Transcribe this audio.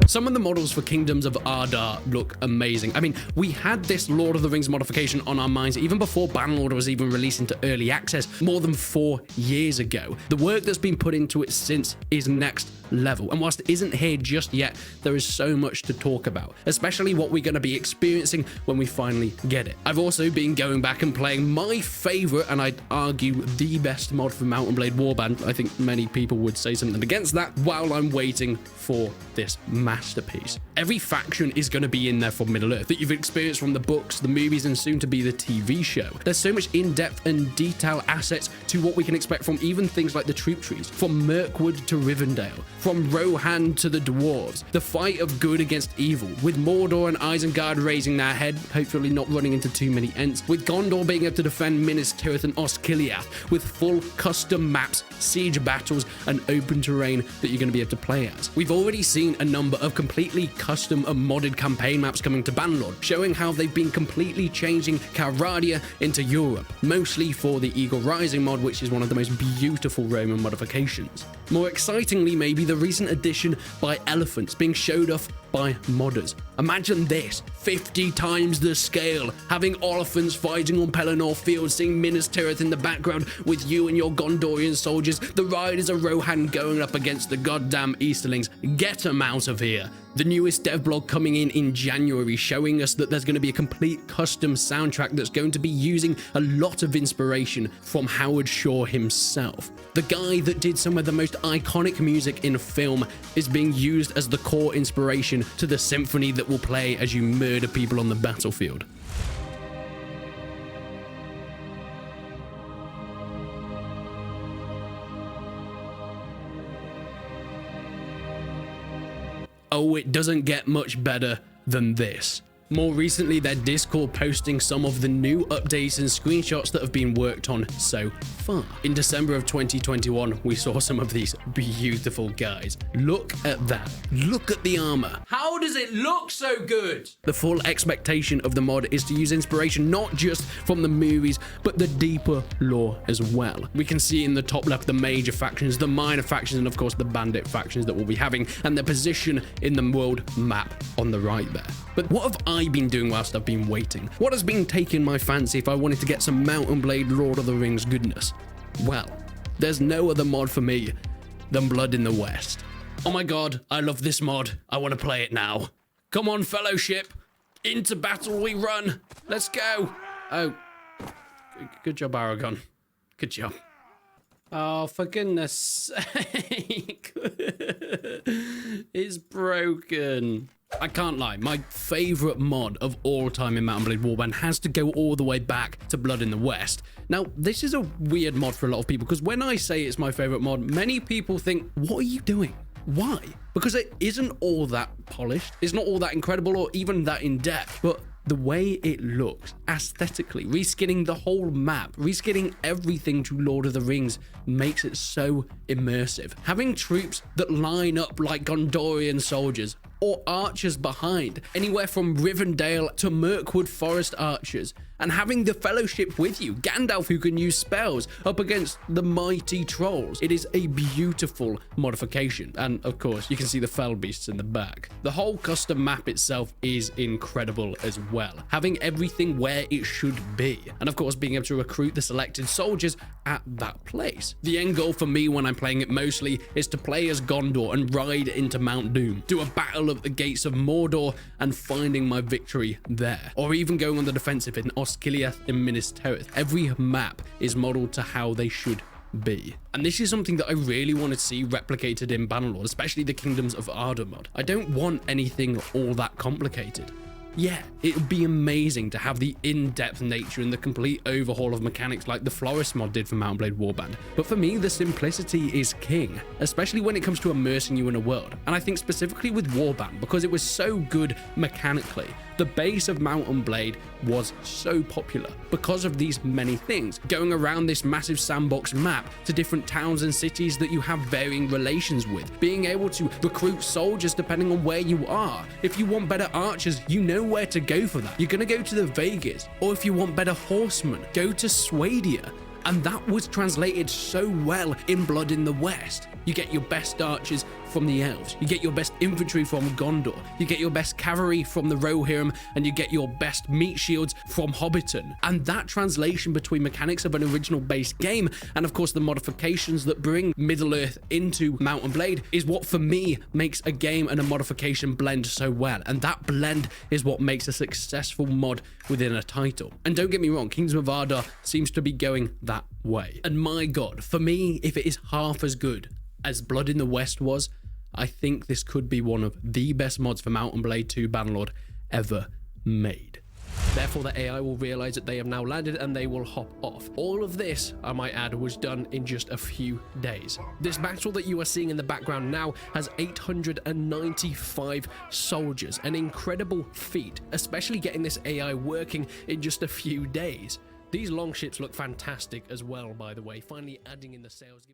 Some of the models for Kingdoms of Arda look amazing. I mean, we had this Lord of the Rings modification on our minds even before Bannerlord was even released into early access more than 4 years ago. The work that's been put into it since is next level, and whilst it isn't here just yet, there is so much to talk about, especially what we're going to be experiencing when we finally get it. I've also been going back and playing my favorite, and I'd argue the best mod for Mount & Blade Warband. I think many people would say something against that while I'm waiting for this masterpiece. Every faction is going to be in there from Middle-earth that you've experienced from the books, the movies, and soon to be the TV show. There's so much in-depth and detail assets to what we can expect from even things like the troop trees, from Mirkwood to Rivendell, from Rohan to the dwarves, the fight of good against evil, with Mordor and Isengard raising their head, hopefully not running into too many Ents, with Gondor being able to defend Minas Tirith and Osgiliath, with full custom maps, siege battles, and open terrain that you're going to be able to play as. We've already seen a number of completely custom and modded campaign maps coming to Bannerlord, showing how they've been completely changing Calradia into Europe, mostly for the Eagle Rising mod, which is one of the most beautiful Roman modifications. More excitingly, maybe the recent addition by elephants being showed off by modders. Imagine this, 50 times the scale, having elephants fighting on Pelennor Field, seeing Minas Tirith in the background with you and your Gondorian soldiers, the riders of Rohan going up against the goddamn Easterlings. Get them out of here. The newest devlog coming in January, showing us that there's going to be a complete custom soundtrack that's going to be using a lot of inspiration from Howard Shore himself. The guy that did some of the most iconic music in film is being used as the core inspiration to the symphony that will play as you murder people on the battlefield. Oh, it doesn't get much better than this. More recently, their Discord posting some of the new updates and screenshots that have been worked on so far. In December of 2021, we saw some of these beautiful guys. Look at that. Look at the armor. How does it look so good? The full expectation of the mod is to use inspiration not just from the movies, but the deeper lore as well. We can see in the top left the major factions, the minor factions, and of course the bandit factions that we'll be having, and their position in the world map on the right there. But what have I been doing whilst I've been waiting? What has been taking my fancy if I wanted to get some Mount & Blade Lord of the Rings goodness? Well, there's no other mod for me than Blood in the West. Oh my god, I love this mod. I want to play it now. Come on, fellowship. Into battle we run. Let's go. Oh, good job, Aragon. Good job. Oh, for goodness sake. It's broken. I can't lie, my favorite mod of all time in Mount & Blade Warband has to go all the way back to Blood in the West. Now, this is a weird mod for a lot of people, because when I say it's my favorite mod, many people think, what are you doing? Why? Because it isn't all that polished, it's not all that incredible or even that in-depth, but the way it looks aesthetically, reskinning the whole map, reskinning everything to Lord of the Rings makes it so immersive. Having troops that line up like Gondorian soldiers, or archers behind, anywhere from Rivendell to Mirkwood Forest archers, and having the Fellowship with you, Gandalf who can use spells up against the mighty trolls. It is a beautiful modification, and of course you can see the fell beasts in the back. The whole custom map itself is incredible as well, having everything where it should be, and of course being able to recruit the selected soldiers at that place. The end goal for me when I'm playing it mostly is to play as Gondor and ride into Mount Doom, do a battle at the gates of Mordor and finding my victory there, or even going on the defensive in Osgiliath and Minas Tirith. Every map is modeled to how they should be, and this is something that I really want to see replicated in Bannerlord, especially the Kingdoms of Arda mod. I don't want anything all that complicated. Yeah, it would be amazing to have the in-depth nature and the complete overhaul of mechanics like the Florist mod did for Mount & Blade Warband. But for me, the simplicity is king, especially when it comes to immersing you in a world. And I think specifically with Warband, because it was so good mechanically, the base of Mount & Blade was so popular because of these many things. Going around this massive sandbox map to different towns and cities that you have varying relations with. Being able to recruit soldiers depending on where you are. If you want better archers, you know where to go for that. You're going to go to the Vegas. Or if you want better horsemen, go to Swadia. And that was translated so well in Blood in the West. You get your best archers from the elves, you get your best infantry from Gondor, you get your best cavalry from the Rohirrim, and you get your best meat shields from Hobbiton. And that translation between mechanics of an original base game and of course the modifications that bring Middle-earth into Mount and Blade is what for me makes a game and a modification blend so well. And that blend is what makes a successful mod within a title. And don't get me wrong, Kingdom of Arda seems to be going that way. And my god, for me, if it is half as good as Blood in the West was, I think this could be one of the best mods for Mount and Blade 2 Bannerlord ever made. Therefore, the AI will realize that they have now landed and they will hop off. All of this, I might add, was done in just a few days. This battle that you are seeing in the background now has 895 soldiers, an incredible feat, especially getting this AI working in just a few days. These longships look fantastic as well, by the way, finally adding in the sails.